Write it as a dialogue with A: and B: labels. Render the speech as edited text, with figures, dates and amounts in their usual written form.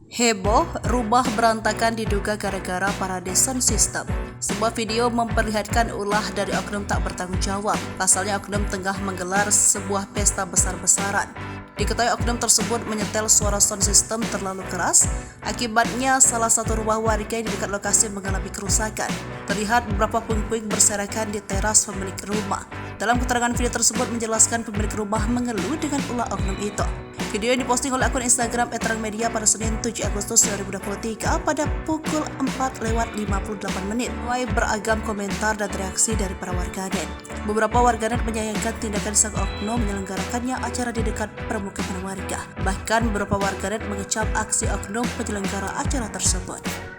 A: Heboh, rumah berantakan diduga gara-gara parade sound system. Sebuah video memperlihatkan ulah dari oknum tak bertanggung jawab. Pasalnya oknum tengah menggelar sebuah pesta besar-besaran. Diketahui oknum tersebut menyetel suara sound system terlalu keras. Akibatnya salah satu rumah warga di dekat lokasi mengalami kerusakan. Terlihat beberapa puing-puing berserakan di teras pemilik rumah. Dalam keterangan video tersebut menjelaskan pemilik rumah mengeluh dengan ulah oknum itu. Video yang diposting oleh akun Instagram @terangmedia pada Senin 7 Agustus 2023 pada pukul 4:58 menuai beragam komentar dan reaksi dari para warganet. Beberapa warganet menyayangkan tindakan sang oknum menyelenggarakannya acara di dekat permukiman warga. Bahkan beberapa warganet mengecam aksi oknum penyelenggara acara tersebut.